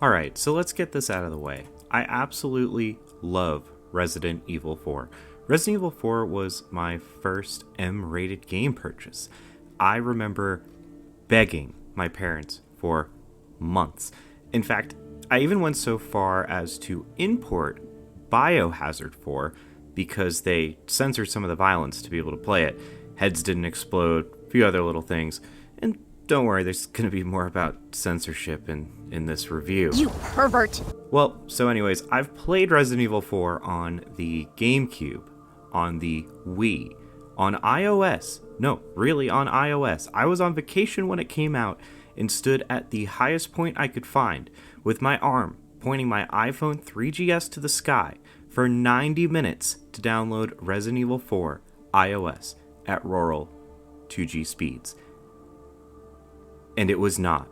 Alright, so let's get this out of the way. I absolutely love Resident Evil 4. Resident Evil 4 was my first M-rated game purchase. I remember begging my parents for months. In fact, I even went so far as to import Biohazard 4 because they censored some of the violence to be able to play it. Heads didn't explode, a few other little things. And don't worry, there's going to be more about censorship in this review. You pervert! Well, so anyways, I've played Resident Evil 4 on the GameCube, on the Wii, on iOS. No, really on iOS. I was on vacation when it came out and stood at the highest point I could find with my arm pointing my iPhone 3GS to the sky for 90 minutes to download Resident Evil 4 iOS at rural 2G speeds. And it was not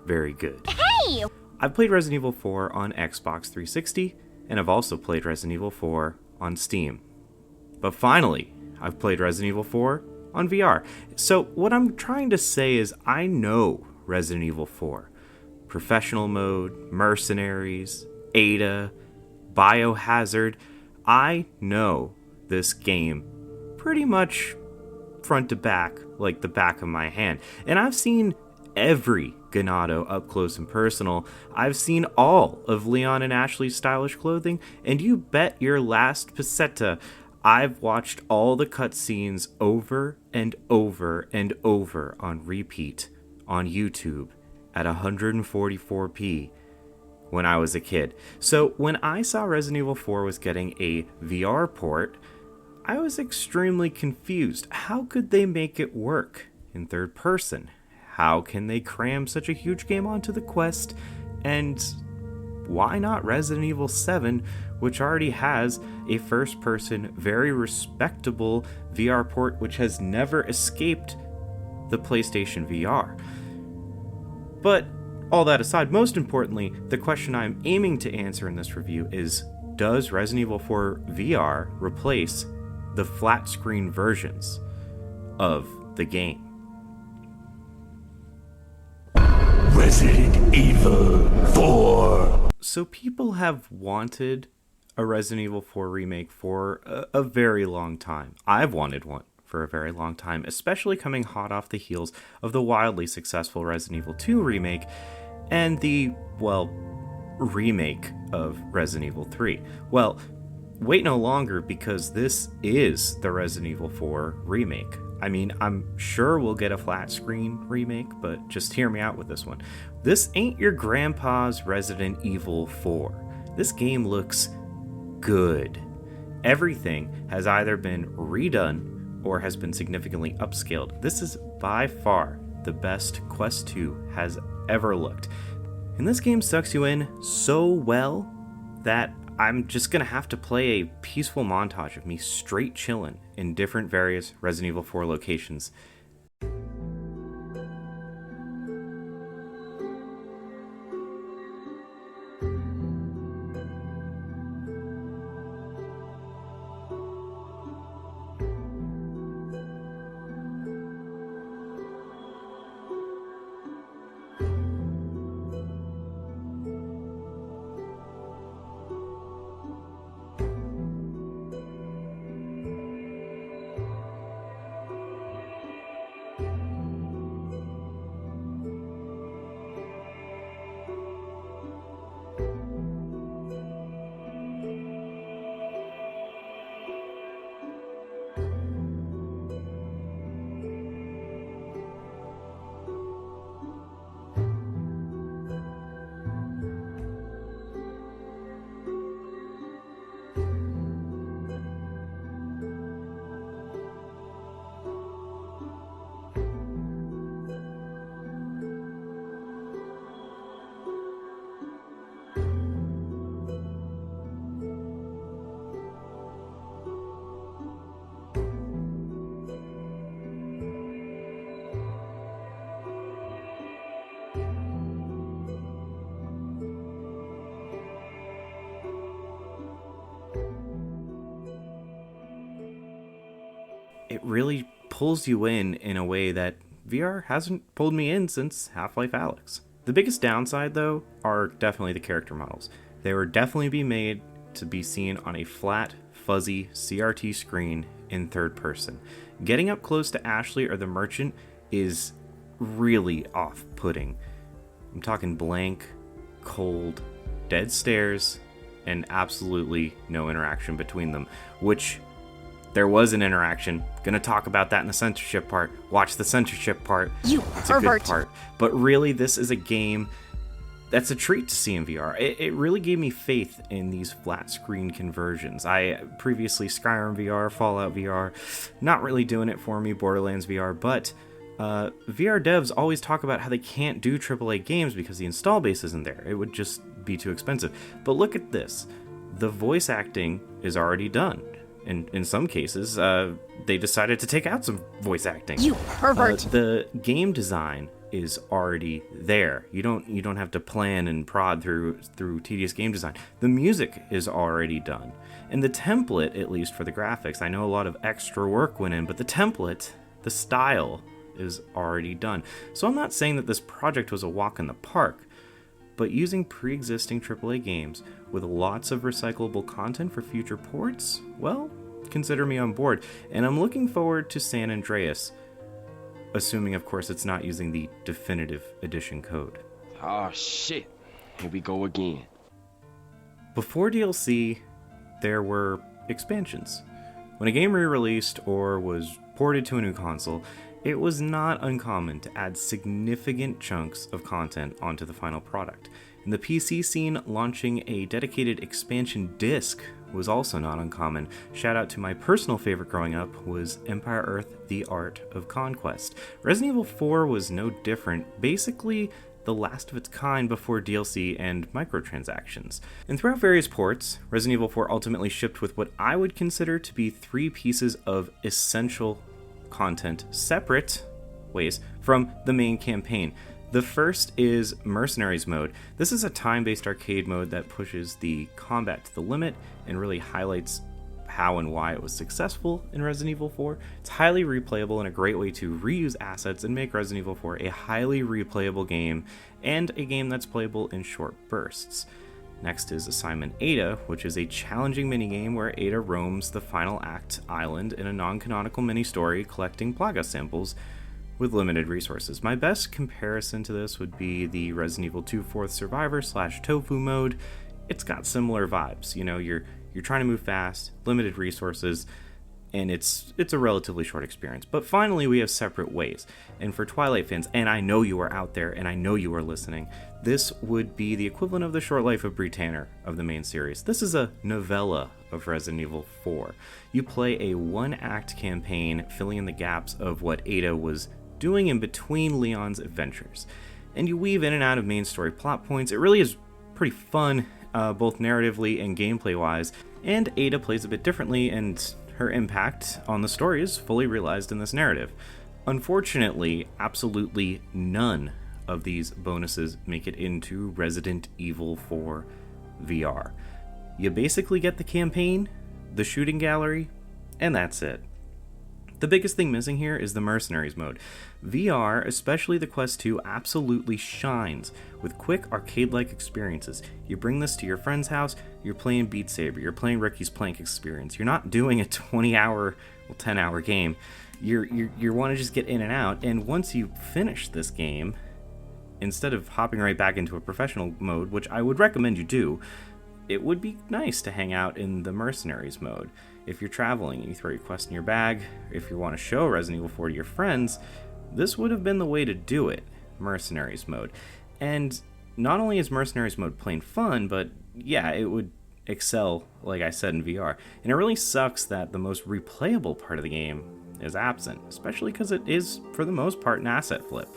very good. Hey! I've played Resident Evil 4 on Xbox 360, and I've also played Resident Evil 4 on Steam. But finally, I've played Resident Evil 4 on VR. So what I'm trying to say is I know Resident Evil 4. Professional mode, mercenaries, Ada, Biohazard. I know this game pretty much front to back, like the back of my hand. And I've seen every Ganado up close and personal. I've seen all of Leon and Ashley's stylish clothing, and you bet your last peseta I've watched all the cutscenes over and over and over on repeat on YouTube at 144p when I was a kid. So when I saw Resident Evil 4 was getting a VR port, I was extremely confused. How could they make it work in third person? How can they cram such a huge game onto the Quest? And why not Resident Evil 7, which already has a first-person, very respectable VR port which has never escaped the PlayStation VR? But all that aside, most importantly, the question I'm aiming to answer in this review is, does Resident Evil 4 VR replace the flat screen versions of the game? Resident Evil 4. So people have wanted a Resident Evil 4 remake for a very long time. I've wanted one for a very long time, especially coming hot off the heels of the wildly successful Resident Evil 2 remake and the, well, remake of Resident Evil 3. Well, wait no longer, because this is the Resident Evil 4 remake. I mean, I'm sure we'll get a flat screen remake, but just hear me out with this one. This ain't your grandpa's Resident Evil 4. This game looks good. Everything has either been redone or has been significantly upscaled. This is by far the best Quest 2 has ever looked. And this game sucks you in so well that I'm just gonna have to play a peaceful montage of me straight chillin' in different various Resident Evil 4 locations. It really pulls you in a way that VR hasn't pulled me in since Half-Life Alyx. The biggest downside, though, are definitely the character models. They were definitely be made to be seen on a flat, fuzzy CRT screen in third person. Getting up close to Ashley or the merchant is really off-putting. I'm talking blank, cold, dead stares, and absolutely no interaction between them, which there was an interaction. Gonna talk about that in the censorship part. Watch the censorship part. You it's pervert. a good part. But really, this is a game that's a treat to see in VR. It really gave me faith in these flat screen conversions. I previously Skyrim VR, Fallout VR, not really doing it for me, Borderlands VR, but VR devs always talk about how they can't do AAA games because the install base isn't there. It would just be too expensive. But look at this. The voice acting is already done. And in some cases, they decided to take out some voice acting. You pervert. The game design is already there. You don't have to plan and prod through tedious game design. The music is already done. And the template, at least for the graphics, I know a lot of extra work went in, but the template, the style, is already done. So I'm not saying that this project was a walk in the park, but using pre-existing AAA games with lots of recyclable content for future ports, well, consider me on board. And I'm looking forward to San Andreas, assuming, of course, it's not using the definitive edition code. Oh shit, here we go again. Before DLC, there were expansions. When a game re-released or was ported to a new console, it was not uncommon to add significant chunks of content onto the final product. In the PC scene, launching a dedicated expansion disc was also not uncommon. Shout out to my personal favorite growing up was Empire Earth: The Art of Conquest. Resident Evil 4 was no different, basically the last of its kind before DLC and microtransactions. And throughout various ports, Resident Evil 4 ultimately shipped with what I would consider to be 3 pieces of essential content, separate ways from the main campaign. The first is Mercenaries mode. This is a time-based arcade mode that pushes the combat to the limit and really highlights how and why it was successful in Resident Evil 4. It's highly replayable and a great way to reuse assets and make Resident Evil 4 a highly replayable game and a game that's playable in short bursts. Next is Assignment Ada, which is a challenging minigame where Ada roams the Final Act island in a non-canonical mini-story collecting Plaga samples with limited resources. My best comparison to this would be the Resident Evil 2 Fourth Survivor / Tofu mode. It's got similar vibes. You know, you're trying to move fast, limited resources, and it's a relatively short experience. But finally, we have Separate Ways. And for Twilight fans, and I know you are out there, and I know you are listening, this would be the equivalent of the short life of Brie Tanner of the main series. This is a novella of Resident Evil 4. You play a one-act campaign filling in the gaps of what Ada was doing in between Leon's adventures. And you weave in and out of main story plot points. It really is pretty fun, both narratively and gameplay-wise. And Ada plays a bit differently, and her impact on the story is fully realized in this narrative. Unfortunately, absolutely none of these bonuses make it into Resident Evil 4 VR. You basically get the campaign, the shooting gallery, and that's it. The biggest thing missing here is the Mercenaries mode. VR, especially the Quest 2, absolutely shines with quick arcade-like experiences. You bring this to your friend's house, you're playing Beat Saber, you're playing Ricky's Plank experience. You're not doing a 20-hour, 10-hour game. You want to just get in and out, and once you finish this game, instead of hopping right back into a professional mode, which I would recommend you do, it would be nice to hang out in the Mercenaries mode. If you're traveling and you throw your quest in your bag, or if you want to show Resident Evil 4 to your friends, this would have been the way to do it, Mercenaries mode. And not only is Mercenaries mode plain fun, but yeah, it would excel, like I said, in VR. And it really sucks that the most replayable part of the game is absent, especially because it is, for the most part, an asset flip.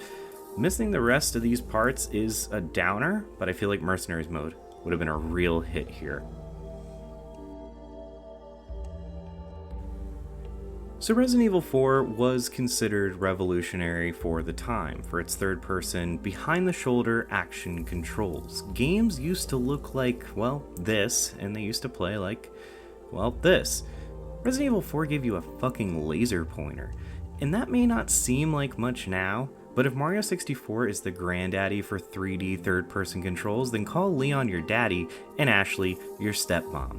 Missing the rest of these parts is a downer, but I feel like Mercenaries mode would have been a real hit here. So Resident Evil 4 was considered revolutionary for the time, for its third-person, behind-the-shoulder action controls. Games used to look like, well, this, and they used to play like, well, this. Resident Evil 4 gave you a fucking laser pointer, and that may not seem like much now, But if Mario 64 is the granddaddy for 3D third-person controls, then call Leon your daddy and Ashley your stepmom.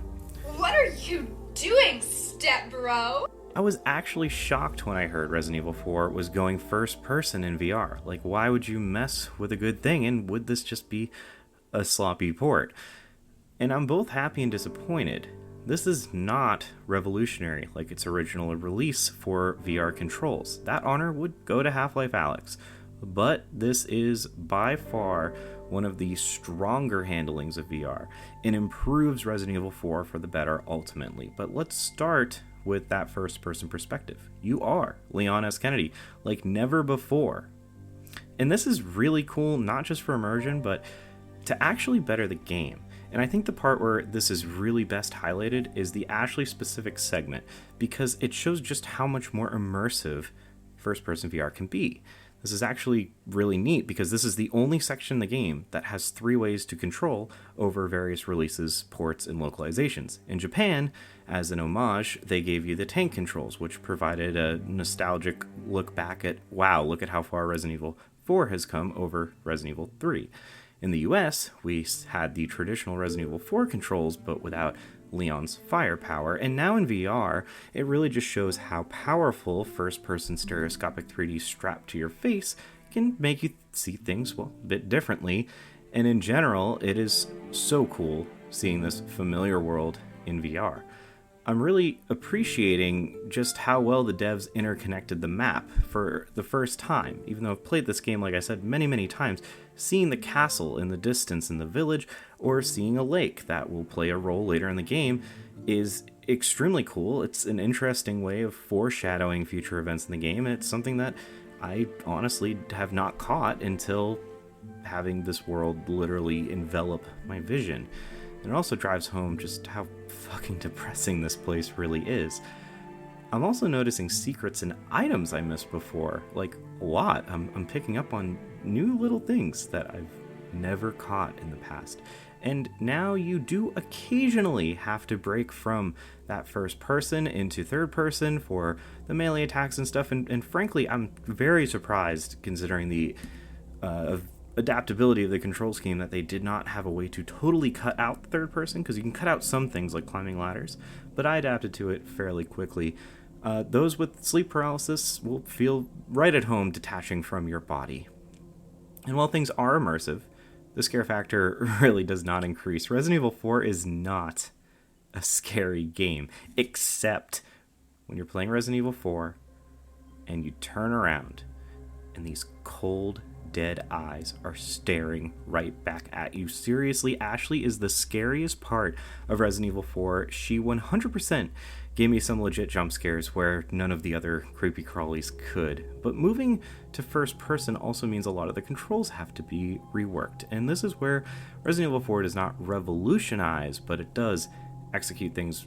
What are you doing, stepbro? I was actually shocked when I heard Resident Evil 4 was going first person in VR. Like, why would you mess with a good thing, and would this just be a sloppy port? And I'm both happy and disappointed. This is not revolutionary like its original release for VR controls. That honor would go to Half-Life Alyx. But this is by far one of the stronger handlings of VR and improves Resident Evil 4 for the better ultimately. But let's start with that first-person perspective. You are Leon S. Kennedy, like never before. And this is really cool, not just for immersion, but to actually better the game. And I think the part where this is really best highlighted is the Ashley-specific segment, because it shows just how much more immersive first-person VR can be. This is actually really neat because this is the only section in the game that has 3 ways to control over various releases, ports, and localizations. In Japan, as an homage, they gave you the tank controls, which provided a nostalgic look back at, wow, look at how far Resident Evil 4 has come over Resident Evil 3. In the US, we had the traditional Resident Evil 4 controls, but without Leon's firepower, and now in VR, it really just shows how powerful first-person stereoscopic 3D strapped to your face can make you see things, well, a bit differently, and in general, it is so cool seeing this familiar world in VR. I'm really appreciating just how well the devs interconnected the map for the first time. Even though I've played this game, like I said, many times, seeing the castle in the distance in the village, or seeing a lake that will play a role later in the game, is extremely cool. It's an interesting way of foreshadowing future events in the game, and it's something that I honestly have not caught until having this world literally envelop my vision. And it also drives home just how fucking depressing this place really is. I'm also noticing secrets and items I missed before, like a lot. I'm picking up on new little things that I've never caught in the past. And now you do occasionally have to break from that first person into third person for the melee attacks and stuff. And frankly, I'm very surprised considering the adaptability of the control scheme that they did not have a way to totally cut out the third person, because you can cut out some things like climbing ladders, but I adapted to it fairly quickly. Those with sleep paralysis will feel right at home detaching from your body. And while things are immersive, the scare factor really does not increase. Resident Evil 4 is not a scary game, except when you're playing Resident Evil 4 and you turn around and these cold, dead eyes are staring right back at you. Seriously, Ashley is the scariest part of Resident Evil 4. She 100% gave me some legit jump scares where none of the other creepy crawlies could. But moving to first person also means a lot of the controls have to be reworked. And this is where Resident Evil 4 does not revolutionize, but it does execute things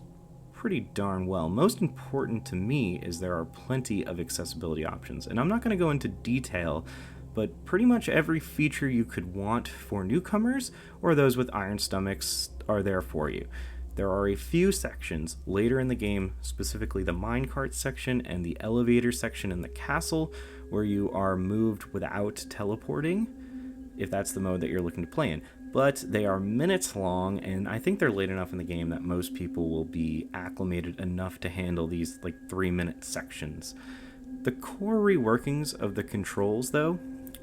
pretty darn well. Most important to me is there are plenty of accessibility options. And I'm not going to go into detail, but pretty much every feature you could want for newcomers or those with iron stomachs are there for you. There are a few sections later in the game, specifically the minecart section and the elevator section in the castle, where you are moved without teleporting, if that's the mode that you're looking to play in. But they are minutes long, and I think they're late enough in the game that most people will be acclimated enough to handle these 3-minute sections. The core reworkings of the controls, though,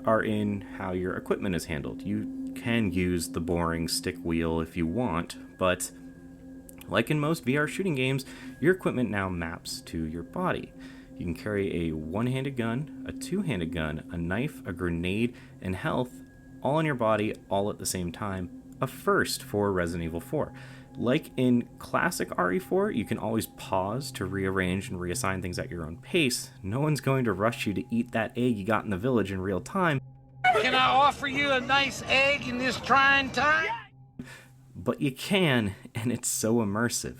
are in how your equipment is handled. You can use the boring stick wheel if you want, but like in most VR shooting games, your equipment now maps to your body. You can carry a one-handed gun, a two-handed gun, a knife, a grenade, and health all on your body all at the same time, a first for Resident Evil 4. Like in classic RE4, you can always pause to rearrange and reassign things at your own pace. No one's going to rush you to eat that egg you got in the village in real time. Can I offer you a nice egg in this trying time? But you can, and it's so immersive.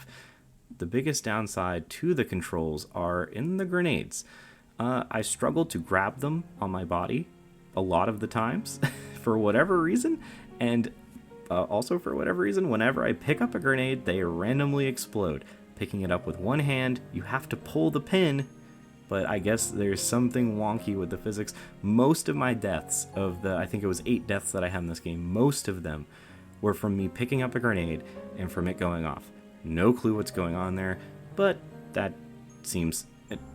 The biggest downside to the controls are in the grenades. I struggled to grab them on my body a lot of the times for whatever reason, and also for whatever reason, whenever I pick up a grenade, they randomly explode. Picking it up with one hand, you have to pull the pin, but I guess there's something wonky with the physics. Most of my deaths, I think it was 8 deaths that I had in this game, most of them were from me picking up a grenade and from it going off. No clue what's going on there, but that seems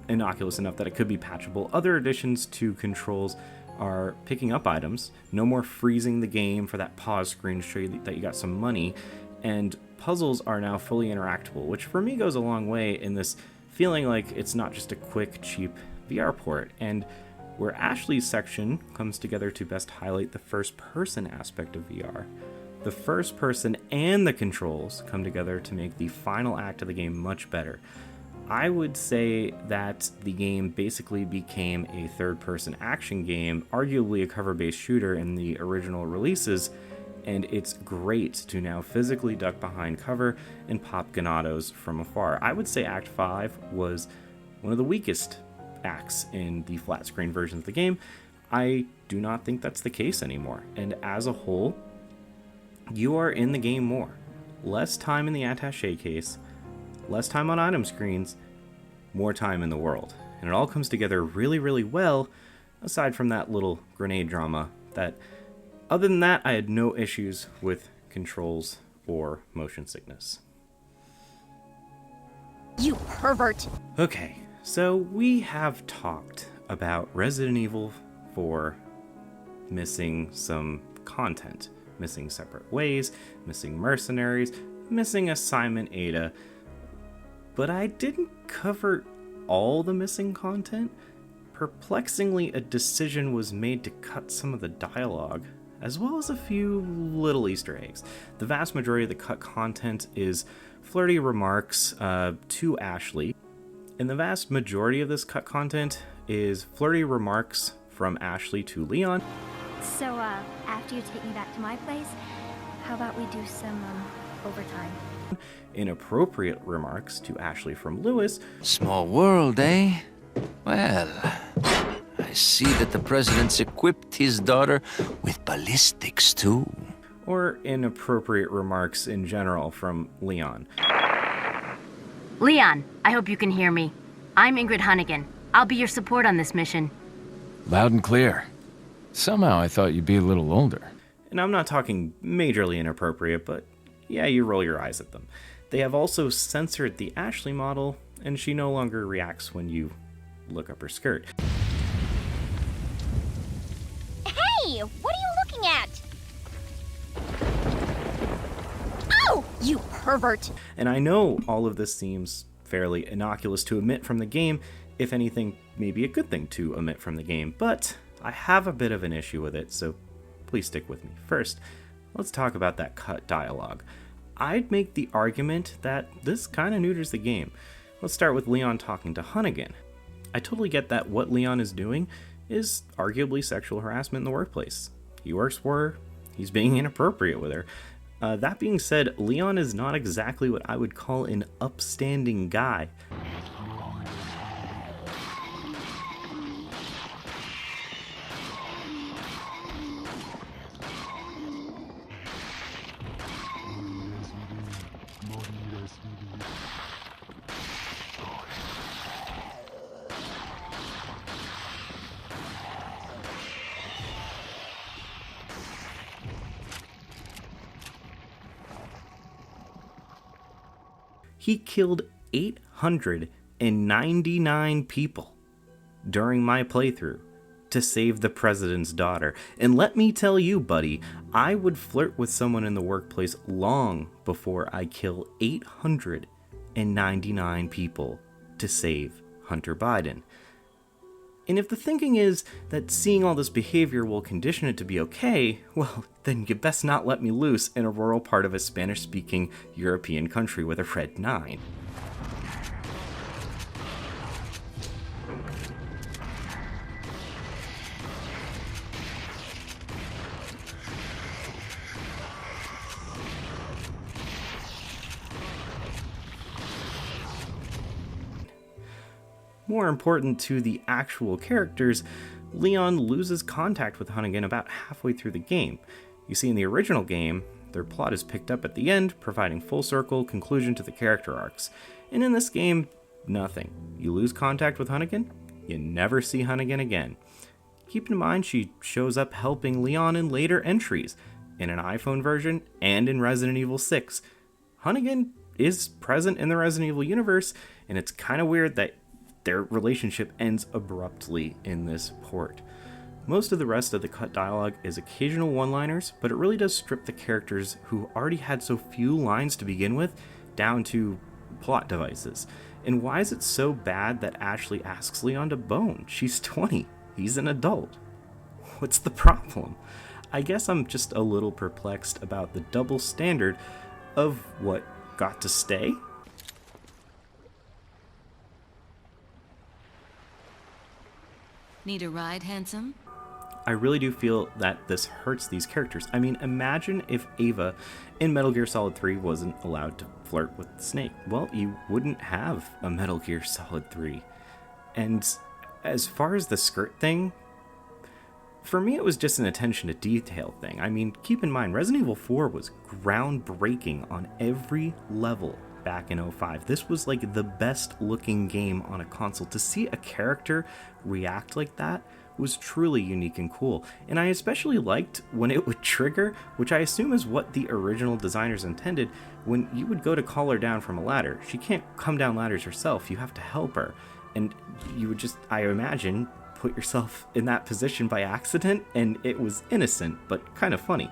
innocuous enough that it could be patchable. Other additions to controls are picking up items, no more freezing the game for that pause screen to show you that you got some money, and puzzles are now fully interactable, which for me goes a long way in this feeling like it's not just a quick, cheap VR port, and where Ashley's section comes together to best highlight the first-person aspect of VR. The first person and the controls come together to make the final act of the game much better. I would say that the game basically became a third-person action game, arguably a cover-based shooter in the original releases, and it's great to now physically duck behind cover and pop ganados from afar. I would say Act 5 was one of the weakest acts in the flat-screen version of the game. I do not think that's the case anymore, and as a whole, you are in the game more. Less time in the attaché case, less time on item screens, more time in the world. And it all comes together really, really well, aside from that little grenade drama. Other than that, I had no issues with controls or motion sickness. You pervert! Okay, so we have talked about Resident Evil 4 missing some content. Missing separate ways, missing mercenaries, missing assignment Ada. But I didn't cover all the missing content. Perplexingly, a decision was made to cut some of the dialogue, as well as a few little Easter eggs. The vast majority of the cut content is flirty remarks to Ashley, and the vast majority of this cut content is flirty remarks from Ashley to Leon. So, after you take me back to my place, how about we do some, overtime? Inappropriate remarks to Ashley from Lewis. Small world, eh? Well, I see that the president's equipped his daughter with ballistics, too. Or inappropriate remarks in general from Leon. Leon, I hope you can hear me. I'm Ingrid Hunnigan. I'll be your support on this mission. Loud and clear. Somehow I thought you'd be a little older. And I'm not talking majorly inappropriate, but yeah, you roll your eyes at them. They have also censored the Ashley model, and she no longer reacts when you look up her skirt. Hey! What are you looking at? Oh! You pervert! And I know all of this seems fairly innocuous to omit from the game, if anything, maybe a good thing to omit from the game, but I have a bit of an issue with it, so please stick with me. First, let's talk about that cut dialogue. I'd make the argument that this kind of neuters the game. Let's start with Leon talking to Hunnigan. I totally get that what Leon is doing is arguably sexual harassment in the workplace. He works for her, he's being inappropriate with her. That being said, Leon is not exactly what I would call an upstanding guy. He killed 899 people during my playthrough to save the president's daughter. And let me tell you, buddy, I would flirt with someone in the workplace long before I kill 899 people to save Hunter Biden. And if the thinking is that seeing all this behavior will condition it to be okay, well, then you best not let me loose in a rural part of a Spanish-speaking European country with a red 9. More important to the actual characters, Leon loses contact with Hunnigan about halfway through the game. You see, in the original game, their plot is picked up at the end, providing full circle conclusion to the character arcs. And in this game, nothing. You lose contact with Hunnigan, you never see Hunnigan again. Keep in mind she shows up helping Leon in later entries, in an iPhone version and in Resident Evil 6. Hunnigan is present in the Resident Evil universe, and it's kind of weird that their relationship ends abruptly in this port. Most of the rest of the cut dialogue is occasional one-liners, but it really does strip the characters who already had so few lines to begin with down to plot devices. And why is it so bad that Ashley asks Leon to bone? She's 20. He's an adult. What's the problem? I guess I'm just a little perplexed about the double standard of what got to stay. Need a ride, handsome? I really do feel that this hurts these characters. I mean, imagine if Ava in Metal Gear Solid 3 wasn't allowed to flirt with Snake. Well, you wouldn't have a Metal Gear Solid 3. And as far as the skirt thing, for me it was just an attention to detail thing. I mean, keep in mind, Resident Evil 4 was groundbreaking on every level back in 05. This was like the best looking game on a console. To see a character react like that was truly unique and cool. And I especially liked when it would trigger, which I assume is what the original designers intended, when you would go to call her down from a ladder. She can't come down ladders herself, you have to help her. And you would just, I imagine, put yourself in that position by accident, and it was innocent, but kind of funny.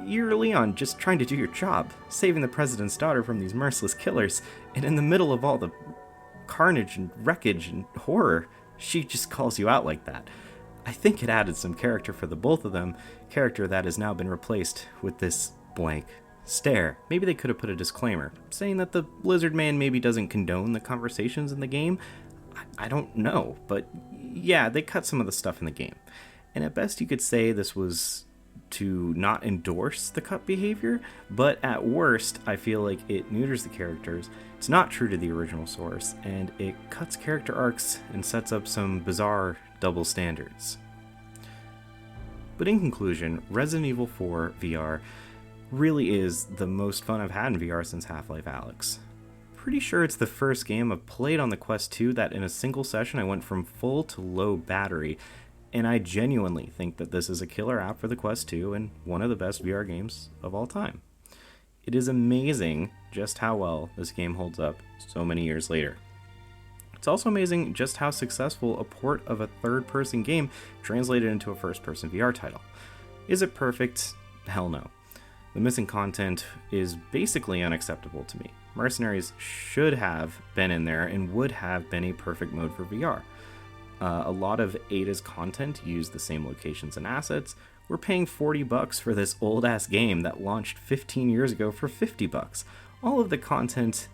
You're Leon just trying to do your job, saving the president's daughter from these merciless killers, and in the middle of all the carnage and wreckage and horror, she just calls you out like that. I think it added some character for the both of them, character that has now been replaced with this blank stare. Maybe they could have put a disclaimer, saying that the lizard man maybe doesn't condone the conversations in the game. I don't know, but yeah, they cut some of the stuff in the game. And at best you could say this was to not endorse the cut behavior, but at worst I feel like it neuters the characters, it's not true to the original source, and it cuts character arcs and sets up some bizarre double standards. But in conclusion, Resident Evil 4 VR really is the most fun I've had in VR since Half-Life Alyx. Pretty sure it's the first game I've played on the Quest 2 that in a single session I went from full to low battery, and I genuinely think that this is a killer app for the Quest 2 and one of the best VR games of all time. It is amazing just how well this game holds up so many years later. It's also amazing just how successful a port of a third-person game translated into a first-person VR title. Is it perfect? Hell no. The missing content is basically unacceptable to me. Mercenaries should have been in there and would have been a perfect mode for VR. A lot of Ada's content used the same locations and assets. We're paying $40 for this old-ass game that launched 15 years ago for $50. All of the content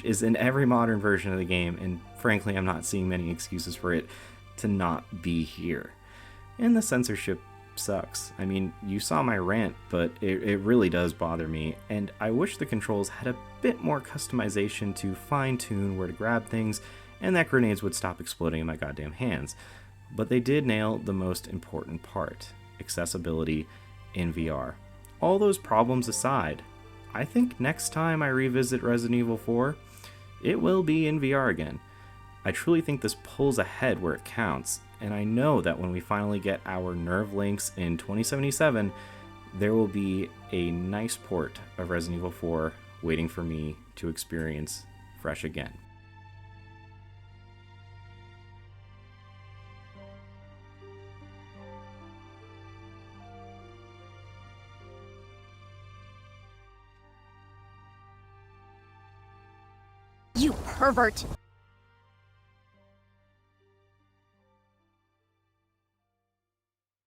is in every modern version of the game, and frankly, I'm not seeing many excuses for it to not be here. And the censorship sucks. I mean, you saw my rant, but it really does bother me, and I wish the controls had a bit more customization to fine-tune where to grab things, and that grenades would stop exploding in my goddamn hands. But they did nail the most important part: accessibility in VR. All those problems aside, I think next time I revisit Resident Evil 4, it will be in VR again. I truly think this pulls ahead where it counts, and I know that when we finally get our nerve links in 2077, there will be a nice port of Resident Evil 4 waiting for me to experience fresh again. You pervert!